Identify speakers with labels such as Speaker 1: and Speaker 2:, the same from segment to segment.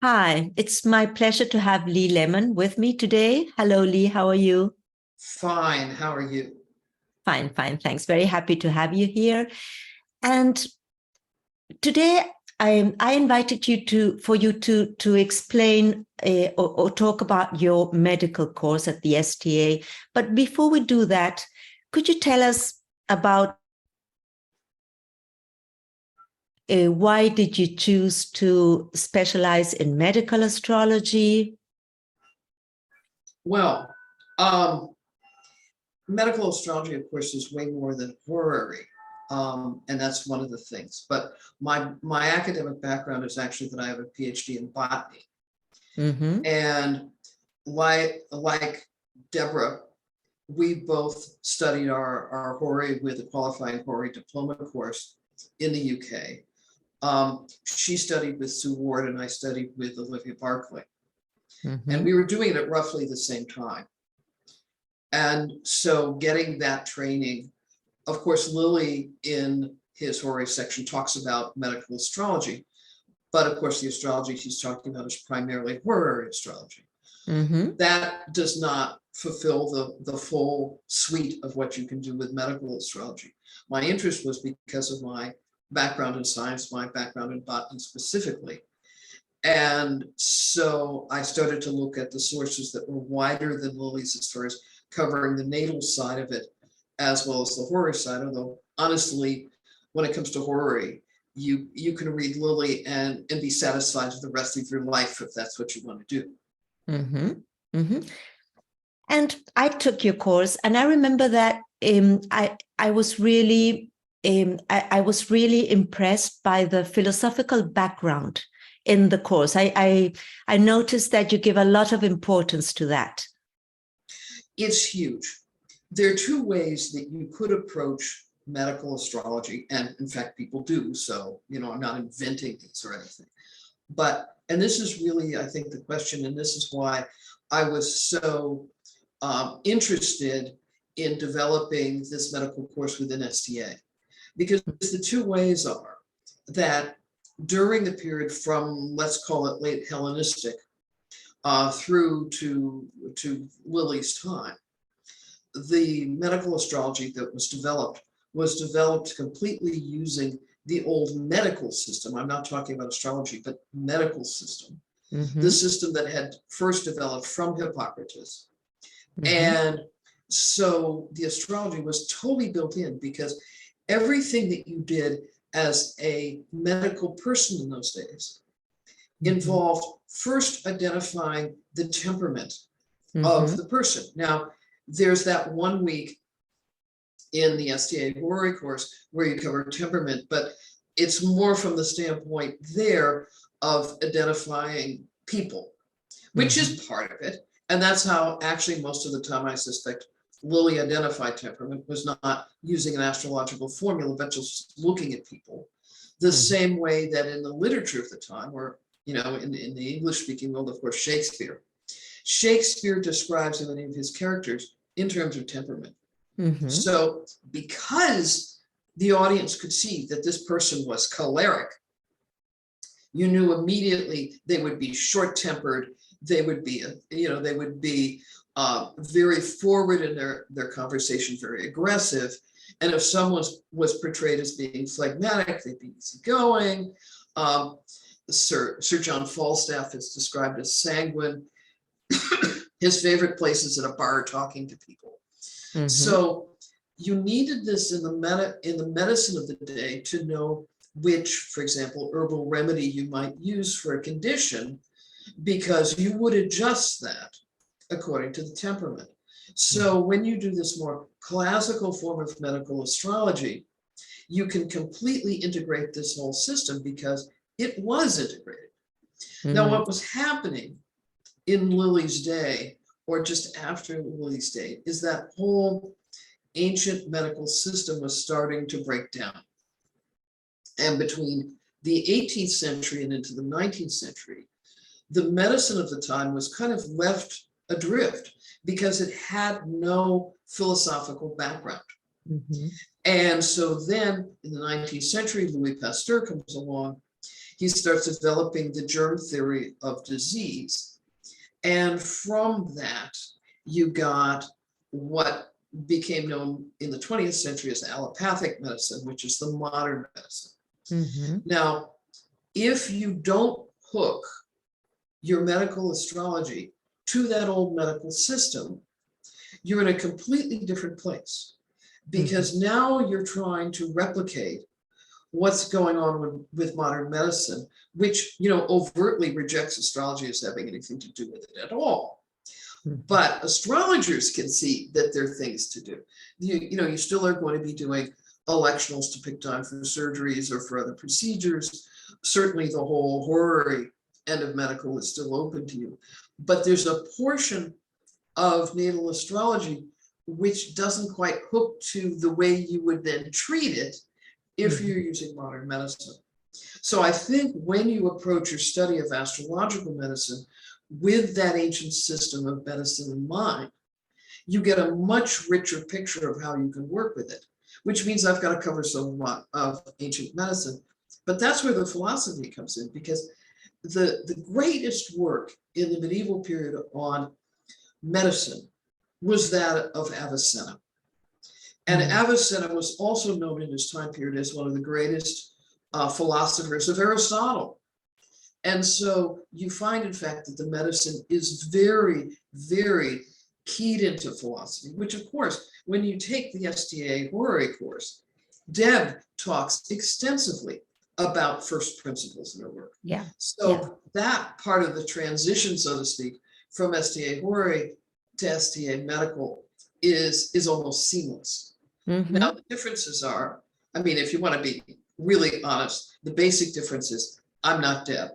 Speaker 1: Hi, it's my pleasure to have Lee Lehman with me today. Hello, Lee. How are you?
Speaker 2: Fine. How are you?
Speaker 1: Fine, fine. Thanks. Very happy to have you here. And today I invited you for you to explain or talk about your medical course at the STA. But before we do that, could you tell us about why did you choose to specialize in medical astrology?
Speaker 2: Well, medical astrology, of course, is way more than horary. And that's one of the things. But my academic background is actually that I have a PhD in botany.
Speaker 1: Mm-hmm.
Speaker 2: And like Deborah, we both studied our horary with a qualifying horary diploma course in the UK. She studied with Sue Ward and I studied with Olivia Barclay.
Speaker 1: Mm-hmm.
Speaker 2: And we were doing it at roughly the same time. And so getting that training, of course, Lily in his horary section talks about medical astrology, but of course the astrology he's talking about is primarily horary astrology.
Speaker 1: Mm-hmm.
Speaker 2: That does not fulfill the full suite of what you can do with medical astrology. My interest was because of my background in science, my background in botany specifically. And so I started to look at the sources that were wider than Lily's as far as covering the natal side of it, as well as the horary side. Although honestly, when it comes to horary, you can read Lily and be satisfied with the rest of your life if that's what you want to do.
Speaker 1: Mm-hmm. Mm-hmm. And I took your course, and I remember that I was really I was really impressed by the philosophical background in the course. I noticed that you give a lot of importance to that.
Speaker 2: It's huge. There are two ways that you could approach medical astrology, and in fact, people do. So, I'm not inventing these or anything. And this is really, I think, the question, and this is why I was so interested in developing this medical course within STA, because the two ways are that during the period from, let's call it late Hellenistic, through to Lily's time, the medical astrology that was developed completely using the old medical system. I'm not talking about astrology, but medical system. Mm-hmm. The system that had first developed from Hippocrates. Mm-hmm. And so the astrology was totally built in, because everything that you did as a medical person in those days involved first identifying the temperament of the person. Now, there's that 1 week in the STA horary course where you cover temperament, but it's more from the standpoint there of identifying people, which is part of it. And that's how actually most of the time I suspect Lily identified temperament, was not using an astrological formula, but just looking at people. The same way that in the literature of the time, or in the English-speaking world, of course, Shakespeare describes many of his characters in terms of temperament. Mm-hmm. So because the audience could see that this person was choleric, you knew immediately they would be short-tempered. They would be, very forward in their conversation, very aggressive. And if someone was portrayed as being phlegmatic, they'd be easygoing. Sir John Falstaff is described as sanguine. His favorite place is at a bar talking to people. Mm-hmm. So you needed this in the medicine of the day to know which, for example, herbal remedy you might use for a condition, because you would adjust that according to the temperament. So when you do this more classical form of medical astrology, you can completely integrate this whole system, because it was integrated. Mm-hmm. Now, what was happening in Lily's day, or just after Lily's day, is that whole ancient medical system was starting to break down. And between the 18th century and into the 19th century, the medicine of the time was kind of left adrift, because it had no philosophical background. Mm-hmm. And so then in the 19th century, Louis Pasteur comes along. he starts developing the germ theory of disease. And from that, you got what became known in the 20th century as allopathic medicine, which is the modern medicine.
Speaker 1: Mm-hmm.
Speaker 2: Now, if you don't hook your medical astrology to that old medical system, you're in a completely different place, because now you're trying to replicate what's going on with modern medicine, which, you know, overtly rejects astrology as having anything to do with it at all. But astrologers can see that there are things to do. You know, you still are going to be doing electionals to pick time for surgeries or for other procedures. Certainly the whole horary end of medical is still open to you. But there's a portion of natal astrology which doesn't quite hook to the way you would then treat it if you're using modern medicine. So I think when you approach your study of astrological medicine with that ancient system of medicine in mind, you get a much richer picture of how you can work with it, which means I've got to cover so much of ancient medicine. But that's where the philosophy comes in, because the greatest work in the medieval period on medicine was that of Avicenna. And Avicenna was also known in his time period as one of the greatest philosophers of Aristotle. And so you find, in fact, that the medicine is very, very keyed into philosophy, which, of course, when you take the STA horary course, Deb talks extensively about first principles in her work.
Speaker 1: Yeah.
Speaker 2: So that part of the transition, so to speak, from STA horary to STA medical is almost seamless. Now, the differences are, I mean, if you want to be really honest, the basic difference is I'm not Deb.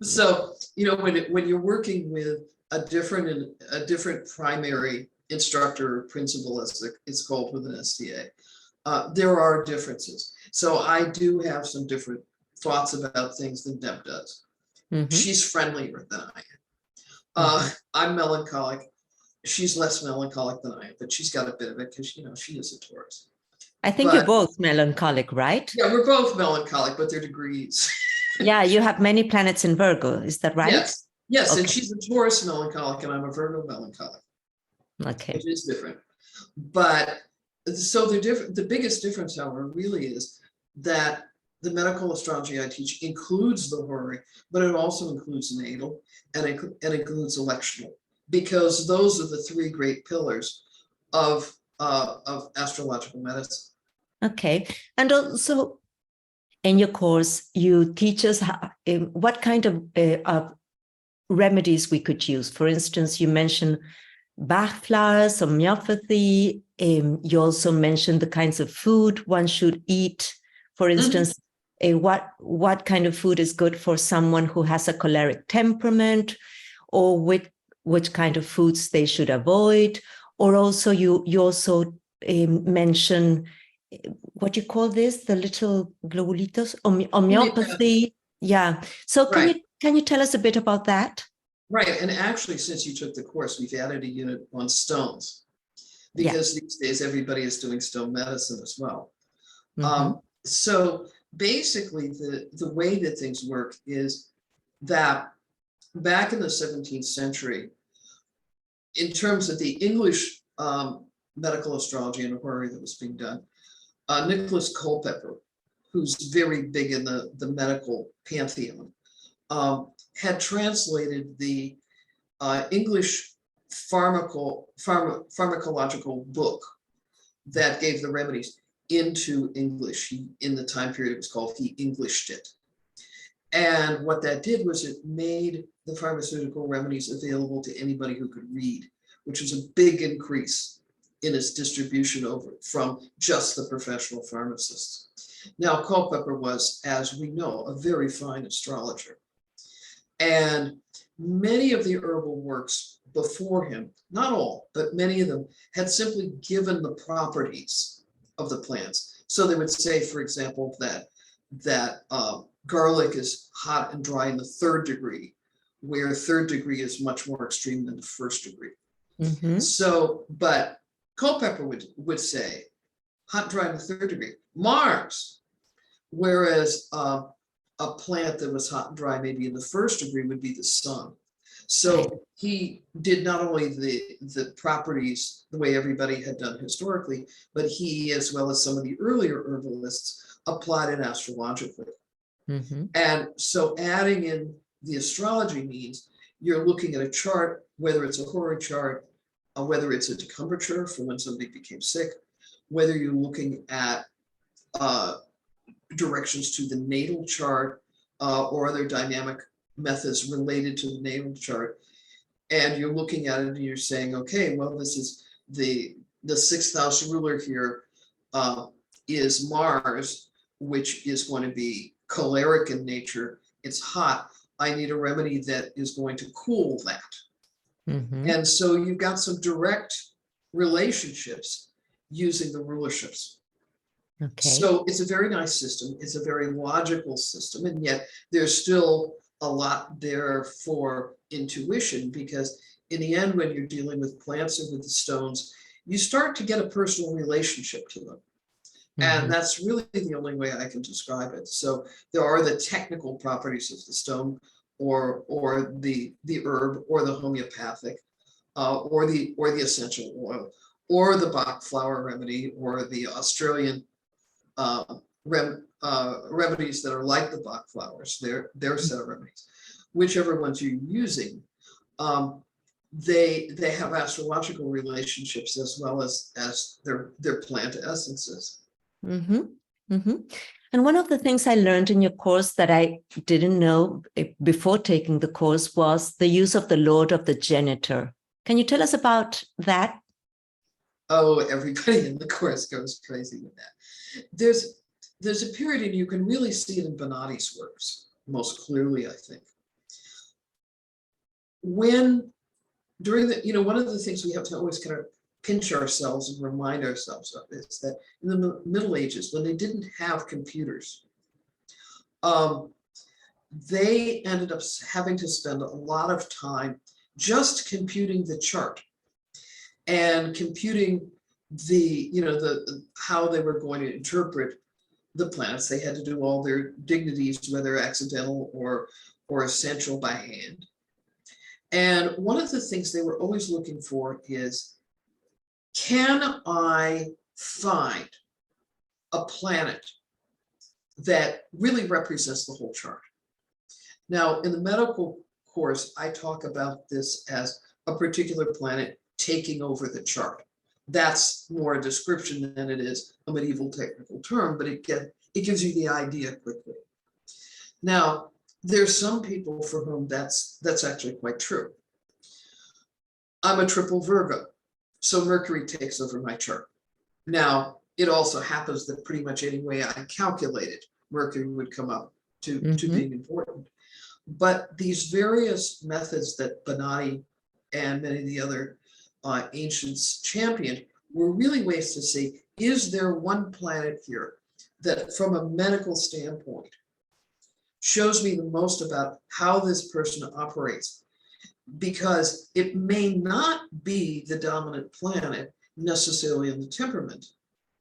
Speaker 2: So, you know, when you're working with a different primary instructor or principal, as it's called with an STA, there are differences. So I do have some different thoughts about things than Deb does. She's friendlier than I am. I'm melancholic. She's less melancholic than I am, but she's got a bit of it because, you know, she is a Taurus.
Speaker 1: I think you're both melancholic, right?
Speaker 2: Yeah, we're both melancholic, but they're degrees.
Speaker 1: Yeah, you have many planets in Virgo. Is that right?
Speaker 2: Yes. Yes,
Speaker 1: Okay.
Speaker 2: and she's a Taurus melancholic, and I'm a Virgo melancholic.
Speaker 1: Okay.
Speaker 2: It is different. But so the biggest difference, however, really is that the medical astrology I teach includes the horary, but it also includes natal and it includes electional, because those are the three great pillars of astrological medicine.
Speaker 1: Okay. And also in your course, you teach us what kind of remedies we could use. For instance, you mentioned Bach flowers, homeopathy. You also mentioned the kinds of food one should eat. For instance, what kind of food is good for someone who has a choleric temperament, or which kind of foods they should avoid. Or also you also mention what you call this, the little globulitos, homeopathy. Yeah. So can you tell us a bit about that?
Speaker 2: Right. And actually, since you took the course, we've added a unit on stones, because these days everybody is doing stone medicine as well. So basically, the way that things work is that back in the 17th century, in terms of the English medical astrology and horary that was being done, Nicholas Culpeper, who's very big in the medical pantheon, had translated the English pharmacological book that gave the remedies into English. In the time period, it was called he Englished it. And what that did was it made the pharmaceutical remedies available to anybody who could read, which was a big increase in its distribution over from just the professional pharmacists. Now, Culpeper was, as we know, a very fine astrologer. And many of the herbal works before him, not all, but many of them, had simply given the properties of the plants. So they would say, for example, that garlic is hot and dry in the 3rd degree, where 3rd degree is much more extreme than the 1st degree. So, but Culpeper would say hot and dry in the 3rd degree, Mars, whereas a plant that was hot and dry, maybe in the first degree, would be the sun. So he did not only the properties the way everybody had done historically, but he, as well as some of the earlier herbalists, applied it astrologically.
Speaker 1: Mm-hmm.
Speaker 2: And so adding in the astrology means you're looking at a chart, whether it's a horary chart, whether it's a decumbrature for when somebody became sick, whether you're looking at directions to the natal chart or other dynamic methods related to the natal chart, and you're looking at it and you're saying, okay, well, this is the sixth house ruler here is Mars, which is going to be choleric in nature. It's hot. I need a remedy that is going to cool that.
Speaker 1: Mm-hmm.
Speaker 2: And so you've got some direct relationships using the rulerships.
Speaker 1: Okay.
Speaker 2: So it's a very nice system. It's a very logical system. And yet there's still a lot there for intuition, because in the end, when you're dealing with plants and with the stones, you start to get a personal relationship to them.
Speaker 1: Mm-hmm.
Speaker 2: And that's really the only way I can describe it. So there are the technical properties of the stone, or the herb, or the homeopathic, or the essential oil, or the Bach flower remedy, or the Australian remedies that are like the Bach flowers, their set of remedies. Whichever ones you're using, they have astrological relationships as well as their plant essences.
Speaker 1: Mm-hmm. Mm-hmm. And one of the things I learned in your course that I didn't know before taking the course was the use of the Lord of the Genitor. Can you tell us about that?
Speaker 2: Oh, everybody in the course goes crazy with that. There's a period, and you can really see it in Bonatti's works most clearly, I think. When during the, one of the things we have to always kind of pinch ourselves and remind ourselves of is that in the Middle Ages, when they didn't have computers, they ended up having to spend a lot of time just computing the chart and computing the how they were going to interpret the planets. They had to do all their dignities, whether accidental or essential, by hand. And one of the things they were always looking for is, can I find a planet that really represents the whole chart? Now, in the medical course, I talk about this as a particular planet taking over the chart. That's more a description than it is a medieval technical term, but it gives you the idea quickly. Now, there's some people for whom that's actually quite true. I'm a triple Virgo, so Mercury takes over my chart. Now, it also happens that pretty much any way I calculate it, Mercury would come up to being important. But these various methods that Bonatti and many of the other ancients championed were really ways to say, is there one planet here that from a medical standpoint shows me the most about how this person operates? Because it may not be the dominant planet necessarily in the temperament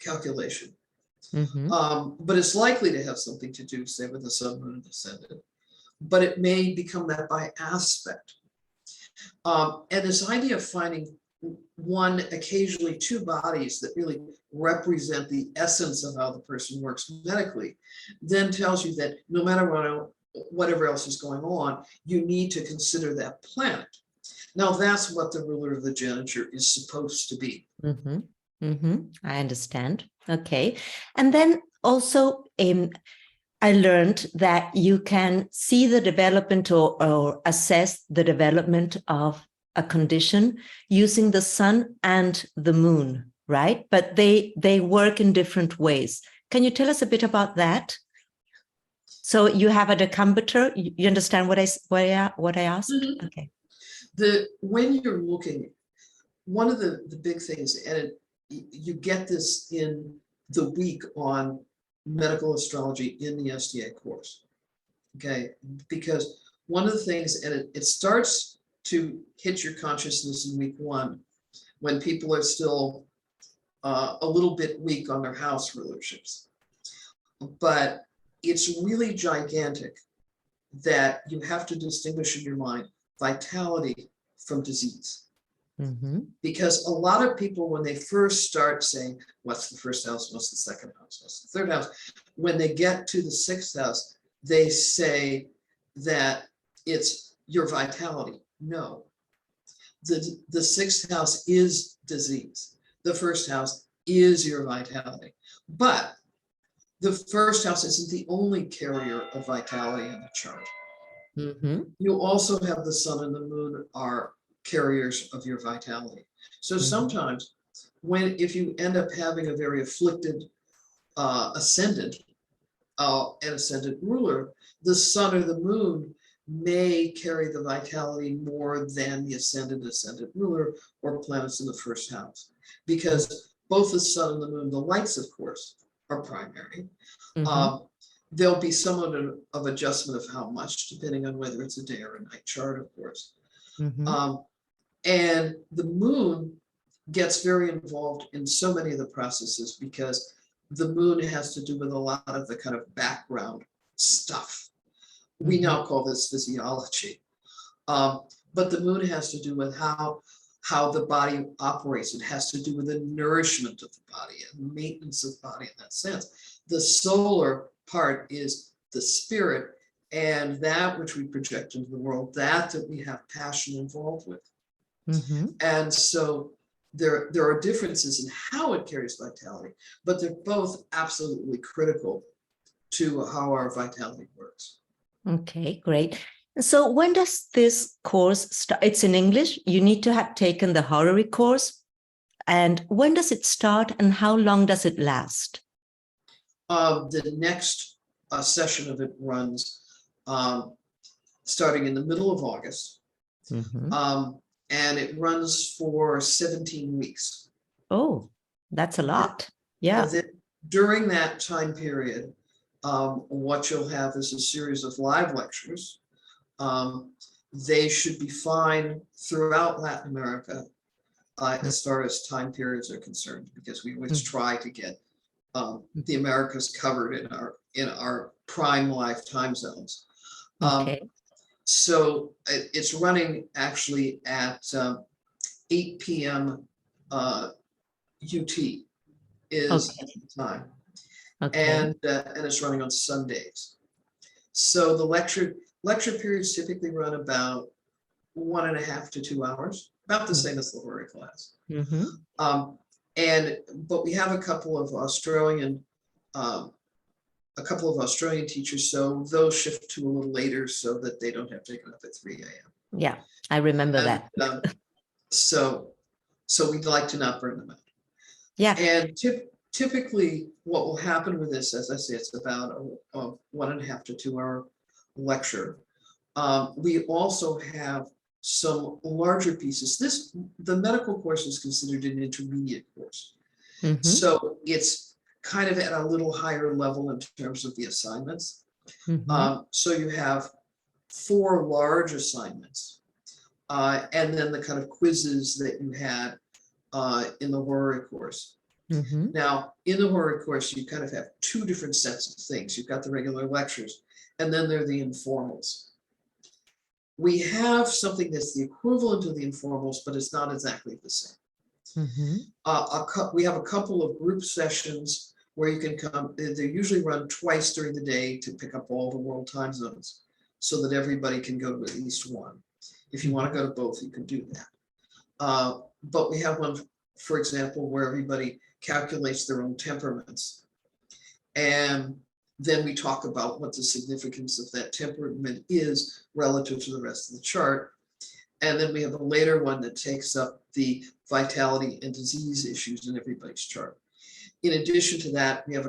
Speaker 2: calculation, but it's likely to have something to do, say, with the sun, moon, and ascendant. But it may become that by aspect. And this idea of finding one, occasionally two bodies that really represent the essence of how the person works medically, then tells you that no matter whatever else is going on, you need to consider that planet. Now, that's what the ruler of the geniture is supposed to be.
Speaker 1: I understand. Okay. And then also, I learned that you can see the development or assess the development of a condition using the sun and the moon, right? But they work in different ways. Can you tell us a bit about that? So you have a decumbrator. You understand what I asked?
Speaker 2: Mm-hmm.
Speaker 1: Okay.
Speaker 2: When you're looking, one of the big things, and you get this in the week on medical astrology in the STA course, okay? Because one of the things, and it starts to hit your consciousness in week one, when people are still a little bit weak on their house rulerships. But it's really gigantic that you have to distinguish in your mind vitality from disease. Because a lot of people, when they first start saying, what's the first house, what's the second house, what's the third house, when they get to the sixth house, they say that it's your vitality. No, the sixth house is disease. The first house is your vitality. But the first house isn't the only carrier of vitality in the chart. You also have the sun and the moon are carriers of your vitality. So sometimes if you end up having a very afflicted ascendant, an ascendant ruler, the sun or the moon may carry the vitality more than the ascendant ruler or planets in the first house, because both the sun and the moon, the lights, of course, are primary. There'll be somewhat of adjustment of how much, depending on whether it's a day or a night chart, of course. And the moon gets very involved in so many of the processes, because the moon has to do with a lot of the kind of background stuff. We now call this physiology. But the moon has to do with how the body operates. It has to do with the nourishment of the body and maintenance of the body in that sense. The solar part is the spirit, and that which we project into the world, that we have passion involved with. And so there are differences in how it carries vitality, but they're both absolutely critical to how our vitality works.
Speaker 1: Okay, great. So when does this course start? It's in English. You need to have taken the horary course. And when does it start and how long does it last?
Speaker 2: The next session of it runs starting in the middle of August. And it runs for 17 weeks. Oh,
Speaker 1: that's a lot. Yeah.
Speaker 2: During that time period, what you'll have is a series of live lectures. They should be fine throughout Latin America as far as time periods are concerned, because we always try to get the Americas covered in our prime life time zones.
Speaker 1: Okay.
Speaker 2: So it's running actually at 8 p.m. UT is the time. And it's running on Sundays. So the lecture periods typically run about 1.5 to 2 hours, about the same as the horary class. But we have a couple of Australian teachers, so those shift to a little later so that they don't have to get up at 3 a.m.
Speaker 1: Yeah, I remember that.
Speaker 2: So we'd like to not burn them out.
Speaker 1: Yeah.
Speaker 2: And typically what will happen with this, as I say, it's about a 1.5 to 2 hour lecture. We also have some larger pieces. The medical course is considered an intermediate course. So it's kind of at a little higher level in terms of the assignments. So you have 4 large assignments, and then the kind of quizzes that you had in the horary course. Now, in the horary course, you kind of have 2 different sets of things. You've got the regular lectures, and then there are the informals. We have something that's the equivalent of the informals, but it's not exactly the same. We have a couple of group sessions where you can come. They usually run twice during the day to pick up all the world time zones so that everybody can go to at least one. If you want to go to both, you can do that. But we have one, for example, where everybody calculates their own temperaments. And then we talk about what the significance of that temperament is relative to the rest of the chart. And then we have a later one that takes up the vitality and disease issues in everybody's chart. In addition to that, we have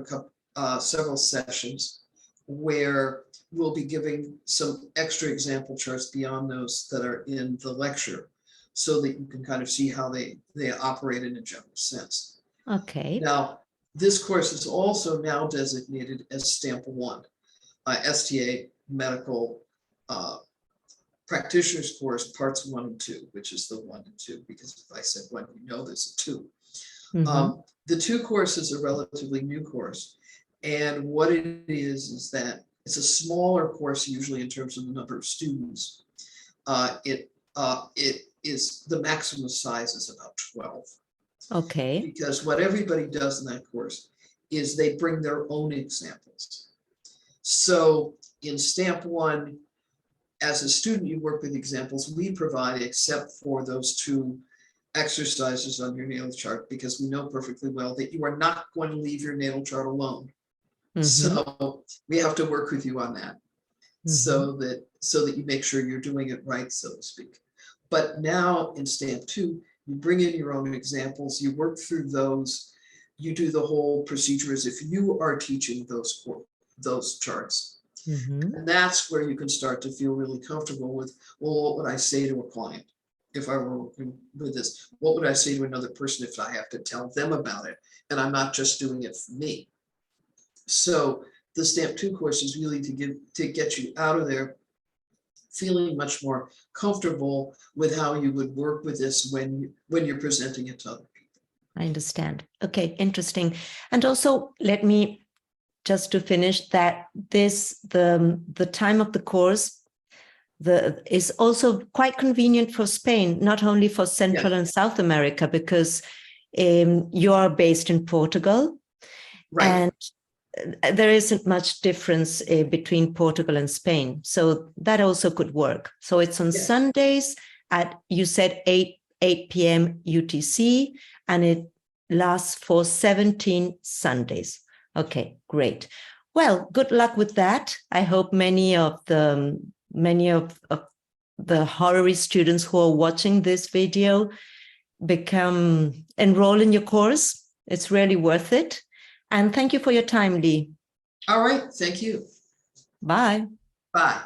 Speaker 2: several sessions where we'll be giving some extra example charts beyond those that are in the lecture, so that you can kind of see how they operate in a general sense.
Speaker 1: Okay.
Speaker 2: Now, this course is also now designated as Stamp 1, STA Medical Practitioners Course, Parts 1 and 2, which is the 1 and 2, because if I said 1, you know there's a 2. The 2 course is a relatively new course, And what it is that it's a smaller course, usually in terms of the number of students. It is, the maximum size is about 12.
Speaker 1: Okay.
Speaker 2: Because what everybody does in that course is they bring their own examples. So in stamp 1, as a student, you work with examples we provide, except for those 2 exercises on your natal chart, because we know perfectly well that you are not going to leave your natal chart alone. So we have to work with you on that, so that you make sure you're doing it right, so to speak. But now in stamp 2, you bring in your own examples, you work through those, you do the whole procedure as if you are teaching those charts. And that's where you can start to feel really comfortable with, well, what would I say to a client if I were working with this? What would I say to another person if I have to tell them about it and I'm not just doing it for me? So the stamp 2 course is really to get you out of there feeling much more comfortable with how you would work with this when you're presenting it to other people.
Speaker 1: I understand. Okay, interesting. And also, let me just to finish that the time of the course is also quite convenient for Spain, not only for Central and South America, because you are based in Portugal,
Speaker 2: right?
Speaker 1: And there isn't much difference between Portugal and Spain. So that also could work. So it's on Sundays at, you said 8 p.m. UTC, and it lasts for 17 Sundays. Okay, great. Well, good luck with that. I hope many of the horary students who are watching this video enroll in your course. It's really worth it. And thank you for your time, Lee.
Speaker 2: All right. Thank you.
Speaker 1: Bye.
Speaker 2: Bye.